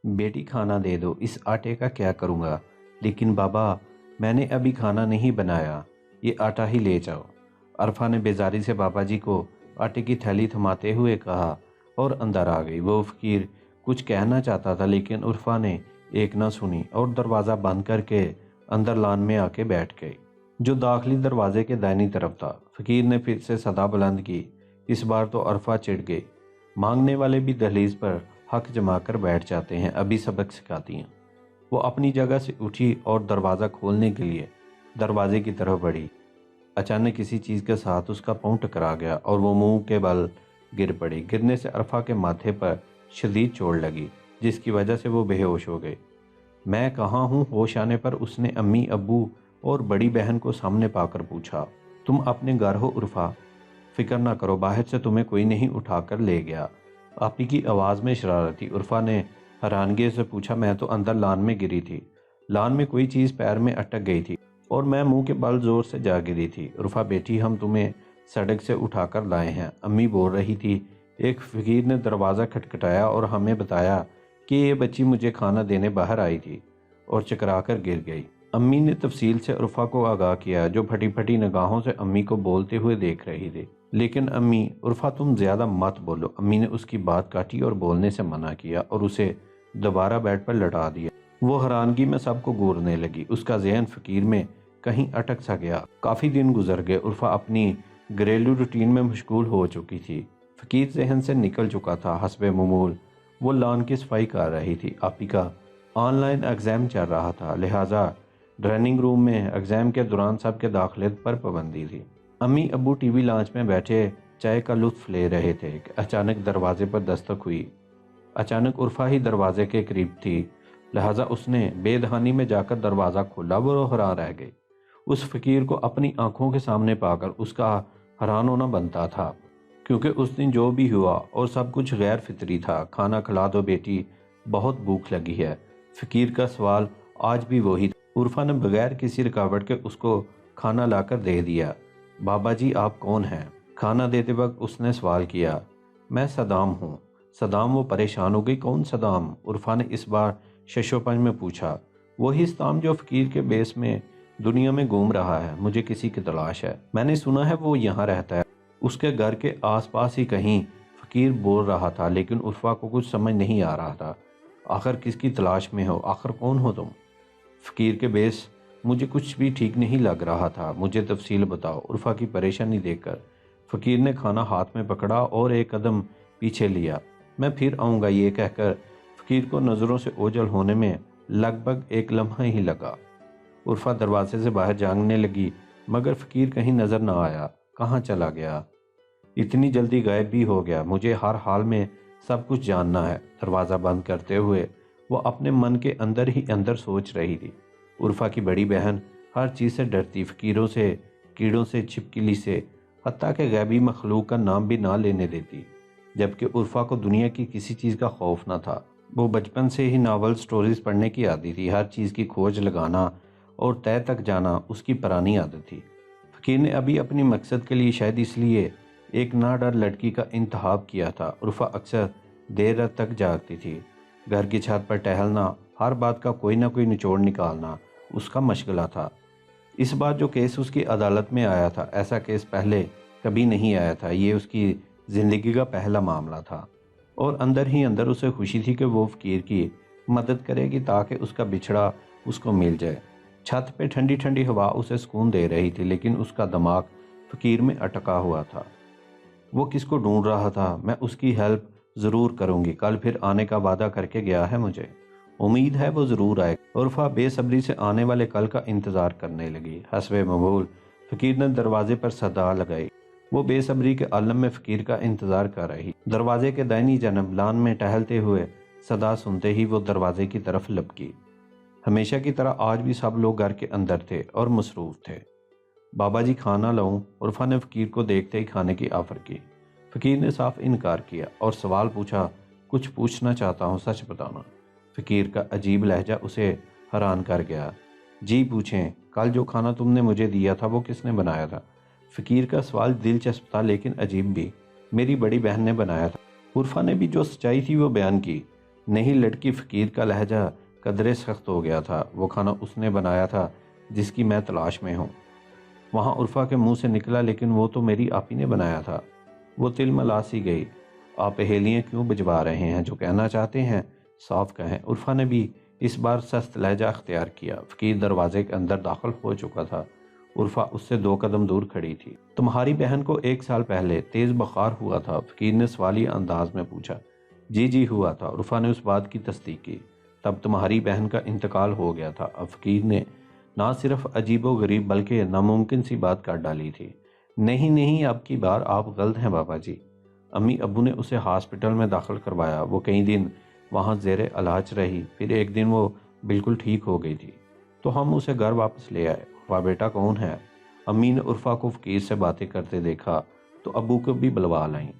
بیٹی کھانا دے دو، اس آٹے کا کیا کروں گا؟ لیکن بابا میں نے ابھی کھانا نہیں بنایا، یہ آٹا ہی لے جاؤ۔ عرفہ نے بیزاری سے بابا جی کو آٹے کی تھیلی تھماتے ہوئے کہا اور اندر آ گئی۔ وہ فقیر کچھ کہنا چاہتا تھا لیکن عرفہ نے ایک نہ سنی اور دروازہ بند کر کے اندر لان میں آ کے بیٹھ گئی جو داخلی دروازے کے دائنی طرف تھا۔ فقیر نے پھر سے صدا بلند کی۔ اس بار تو عرفہ چڑھ گئی۔ مانگنے والے بھی دہلیز پر حق جما کر بیٹھ جاتے ہیں، ابھی سبق سکھاتی ہیں۔ وہ اپنی جگہ سے اٹھی اور دروازہ کھولنے کے لیے دروازے کی طرف بڑھی۔ اچانک کسی چیز کے ساتھ اس کا پاؤں ٹکرا گیا اور وہ منہ کے بل گر پڑی۔ گرنے سے عرفہ کے ماتھے پر شدید چوٹ لگی جس کی وجہ سے وہ بے ہوش ہو گئی۔ میں کہاں ہوں؟ ہوش آنے پر اس نے امی، ابو اور بڑی بہن کو سامنے پا کر پوچھا، تم اپنے گھر ہو عرفہ؟ فکر نہ کرو، باہر سے تمہیں کوئی نہیں اٹھا کر لے گیا۔ آپی کی آواز میں شرارت تھی۔ عرفہ نے حیرانگی سے پوچھا، میں تو اندر لان میں گری تھی، لان میں کوئی چیز پیر میں اٹک گئی تھی اور میں منہ کے بل زور سے جا گری تھی۔ عرفہ بیٹی، ہم تمہیں سڑک سے اٹھا کر لائے ہیں، امی بول رہی تھی۔ ایک فقیر نے دروازہ کھٹکھٹایا اور ہمیں بتایا کہ یہ بچی مجھے کھانا دینے باہر آئی تھی اور چکرا کر گر گئی۔ امی نے تفصیل سے عرفہ کو آگاہ کیا جو پھٹی پھٹی نگاہوں سے امی کو بولتے ہوئے دیکھ رہی تھی۔ لیکن امی، عرفہ تم زیادہ مت بولو۔ امی نے اس کی بات کاٹی اور بولنے سے منع کیا اور اسے دوبارہ بیڈ پر لٹا دیا۔ وہ حیرانگی میں سب کو گورنے لگی۔ اس کا ذہن فقیر میں کہیں اٹک سا گیا۔ کافی دن گزر گئے۔ عرفہ اپنی گھریلو روٹین میں مشغول ہو چکی تھی۔ فقیر ذہن سے نکل چکا تھا۔ حسب معمول وہ لان کی صفائی کر رہی تھی۔ آپی کا آن لائن ایگزام چل رہا تھا، لہٰذا ڈرائننگ روم میں ایگزام کے دوران سب کے داخلے پر پابندی تھی۔ امی ابو ٹی وی لانچ میں بیٹھے چائے کا لطف لے رہے تھے کہ اچانک دروازے پر دستک ہوئی۔ اچانک عرفہ ہی دروازے کے قریب تھی، لہٰذا اس نے بے دہانی میں جا کر دروازہ کھولا۔ وہ حیران رہ گئی۔ اس فقیر کو اپنی آنکھوں کے سامنے پا کر اس کا حیران ہونا بنتا تھا، کیونکہ اس دن جو بھی ہوا اور سب کچھ غیر فطری تھا۔ کھانا کھلا دو بیٹی، بہت بھوک لگی ہے۔ فقیر کا سوال آج بھی وہی تھا۔ عرفہ نے بغیر کسی رکاوٹ کے اس کو کھانا لا کر دے دیا۔ بابا جی آپ کون ہیں؟ کھانا دیتے وقت اس نے سوال کیا۔ میں صدام ہوں۔ صدام؟ وہ پریشان ہو گئی۔ کون صدام؟ عرفہ نے اس بار شش و پنج میں پوچھا۔ وہی صدام جو فقیر کے بیس میں دنیا میں گھوم رہا ہے، مجھے کسی کی تلاش ہے، میں نے سنا ہے وہ یہاں رہتا ہے۔ اس کے گھر کے آس پاس ہی کہیں، فقیر بول رہا تھا، لیکن عرفہ کو کچھ سمجھ نہیں آ رہا تھا۔ آخر کس کی تلاش میں ہو؟ آخر کون ہو تم؟ فقیر کے بیس؟ مجھے کچھ بھی ٹھیک نہیں لگ رہا تھا، مجھے تفصیل بتاؤ۔ عرفہ کی پریشانی دیکھ کر فقیر نے کھانا ہاتھ میں پکڑا اور ایک قدم پیچھے لیا۔ میں پھر آؤں گا، یہ کہہ کر فقیر کو نظروں سے اوجھل ہونے میں لگ بھگ ایک لمحہ ہی لگا۔ عرفہ دروازے سے باہر جھانکنے لگی مگر فقیر کہیں نظر نہ آیا۔ کہاں چلا گیا؟ اتنی جلدی غائب بھی ہو گیا؟ مجھے ہر حال میں سب کچھ جاننا ہے۔ دروازہ بند کرتے ہوئے وہ اپنے من کے اندر ہی اندر سوچ رہی تھی۔ عرفہ کی بڑی بہن ہر چیز سے ڈرتی، فقیروں سے، کیڑوں سے، چھپکلی سے، حتیٰ کہ غیبی مخلوق کا نام بھی نہ لینے دیتی، جبکہ عرفہ کو دنیا کی کسی چیز کا خوف نہ تھا۔ وہ بچپن سے ہی ناول سٹوریز پڑھنے کی عادی تھی، ہر چیز کی کھوج لگانا اور طے تک جانا اس کی پرانی عادت تھی۔ فقیر نے ابھی اپنی مقصد کے لیے، شاید اس لیے، ایک نہ ڈر لڑکی کا انتخاب کیا تھا۔ عرفہ اکثر دیر رات تک جاگتی تھی۔ گھر کی چھت پر ٹہلنا، ہر بات کا کوئی نہ کوئی نچوڑ نکالنا اس کا مشغلہ تھا۔ اس بار جو کیس اس کی عدالت میں آیا تھا، ایسا کیس پہلے کبھی نہیں آیا تھا۔ یہ اس کی زندگی کا پہلا معاملہ تھا اور اندر ہی اندر اسے خوشی تھی کہ وہ فقیر کی مدد کرے گی تاکہ اس کا بچھڑا اس کو مل جائے۔ چھت پہ ٹھنڈی ٹھنڈی ہوا اسے سکون دے رہی تھی، لیکن اس کا دماغ فقیر میں اٹکا ہوا تھا۔ وہ کس کو ڈھونڈ رہا تھا؟ میں اس کی ہیلپ ضرور کروں گی، کل پھر آنے کا وعدہ کر کے گیا ہے مجھے، امید ہے وہ ضرور آئے گا۔ عرفہ بے صبری سے آنے والے کل کا انتظار کرنے لگی۔ حسب معمول فقیر نے دروازے پر صدا لگائی۔ وہ بے صبری کے عالم میں فقیر کا انتظار کر رہی۔ دروازے کے دائنی جانب لان میں ٹہلتے ہوئے صدا سنتے ہی وہ دروازے کی طرف لپکی۔ ہمیشہ کی طرح آج بھی سب لوگ گھر کے اندر تھے اور مصروف تھے۔ بابا جی کھانا لاؤں؟ عرفہ نے فقیر کو دیکھتے ہی کھانے کی آفر کی۔ فقیر نے صاف انکار کیا اور سوال پوچھا، کچھ پوچھنا چاہتا ہوں، سچ بتانا۔ فقیر کا عجیب لہجہ اسے حیران کر گیا۔ جی پوچھیں، کل جو کھانا تم نے مجھے دیا تھا وہ کس نے بنایا تھا؟ فقیر کا سوال دلچسپ تھا لیکن عجیب بھی۔ میری بڑی بہن نے بنایا تھا۔ عرفہ نے بھی جو سچائی تھی وہ بیان کی۔ نہیں لڑکی فقیر کا لہجہ قدرے سخت ہو گیا تھا۔ وہ کھانا اس نے بنایا تھا جس کی میں تلاش میں ہوں۔ وہاں عرفا کے منہ سے نکلا، لیکن وہ تو میری آپی نے بنایا تھا۔ وہ تل ملا سی گئی۔ آپ پہیلیاں کیوں بجوا رہے ہیں؟ جو کہنا چاہتے ہیں صاف کہیں۔ عرفا نے بھی اس بار سخت لہجہ اختیار کیا۔ فقیر دروازے کے اندر داخل ہو چکا تھا۔ عرفا اس سے 2 قدم دور کھڑی تھی۔ تمہاری بہن کو 1 سال پہلے تیز بخار ہوا تھا؟ فقیر نے سوالیہ انداز میں پوچھا۔ جی ہوا تھا۔ عرفا نے اس بات کی تصدیق کی۔ تب تمہاری بہن کا انتقال ہو گیا تھا۔ اب فقیر نے نہ صرف عجیب و غریب بلکہ ناممکن سی بات کر ڈالی تھی۔ نہیں، اب کی بار آپ غلط ہیں بابا جی۔ امی ابو نے اسے ہاسپٹل میں داخل کروایا۔ وہ کئی دن وہاں زیر علاج رہی، پھر ایک دن وہ بالکل ٹھیک ہو گئی تھی تو ہم اسے گھر واپس لے آئے۔ عرفا بیٹا کون ہے؟ امی نے عرفا کو فقیر سے باتیں کرتے دیکھا تو ابو کو بھی بلوا لائیں۔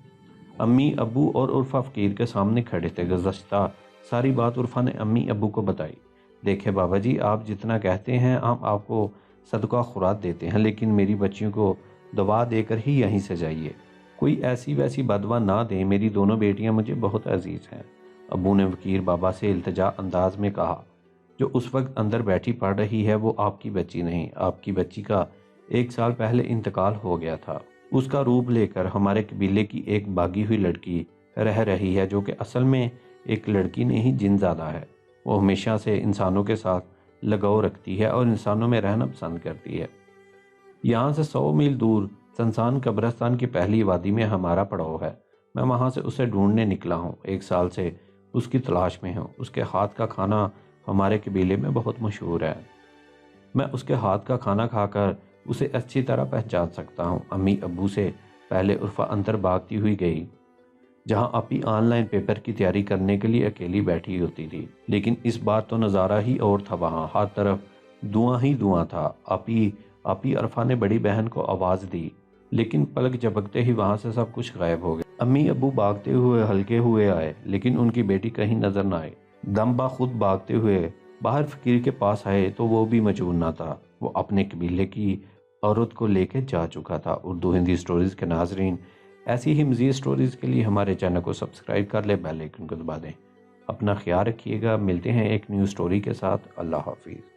امی ابو اور عرفا فقیر کے سامنے کھڑے تھے۔ گزشتہ ساری بات عرفا نے امی ابو کو بتائی۔ دیکھیں بابا جی، آپ جتنا کہتے ہیں ہم آپ کو صدقہ خورات دیتے ہیں، لیکن میری بچیوں کو دوا دے کر ہی یہیں سے جائیے۔ کوئی ایسی ویسی بدوا نہ دیں، میری دونوں بیٹیاں مجھے بہت عزیز ہیں۔ ابو نے فقیر بابا سے التجا انداز میں کہا۔ جو اس وقت اندر بیٹھی پڑھ رہی ہے وہ آپ کی بچی نہیں، آپ کی بچی کا 1 سال پہلے انتقال ہو گیا تھا۔ اس کا روپ لے کر ہمارے قبیلے کی ایک باغی ہوئی لڑکی رہ رہی ہے، جو کہ اصل میں ایک لڑکی نہیں جن زادہ ہے۔ وہ ہمیشہ سے انسانوں کے ساتھ لگاؤ رکھتی ہے اور انسانوں میں رہنا پسند کرتی ہے۔ یہاں سے 100 میل دور سنسان قبرستان کی پہلی وادی میں ہمارا پڑاؤ ہے۔ میں وہاں سے اسے ڈھونڈنے نکلا ہوں۔ 1 سال سے اس کی تلاش میں ہوں۔ اس کے ہاتھ کا کھانا ہمارے قبیلے میں بہت مشہور ہے۔ میں اس کے ہاتھ کا کھانا کھا کر اسے اچھی طرح پہچان سکتا ہوں۔ امی ابو سے پہلے عرفا اندر بھاگتی ہوئی گئی، جہاں آپی آن لائن پیپر کی تیاری کرنے کے لیے اکیلی بیٹھی ہوتی تھی۔ لیکن اس بار تو نظارہ ہی اور تھا۔ وہاں ہر طرف دھواں ہی دھواں تھا۔ آپی عرفا نے بڑی بہن کو آواز دی، لیکن پلک جھپکتے ہی وہاں سے سب کچھ غائب ہو گیا۔ امی ابو بھاگتے ہوئے ہلکے ہوئے آئے، لیکن ان کی بیٹی کہیں نظر نہ آئی۔ دم بخود بھاگتے ہوئے باہر فقیر کے پاس آئے تو وہ بھی موجود نہ تھا۔ وہ اپنے قبیلے کی عورت کو لے کے جا چکا تھا۔ اردو ہندی سٹوریز کے ناظرین، ایسی ہی مزید سٹوریز کے لیے ہمارے چینل کو سبسکرائب کر لیں، بیل آئیکن کو دبا دیں۔ اپنا خیال رکھیے گا۔ ملتے ہیں ایک نیو سٹوری کے ساتھ۔ اللہ حافظ۔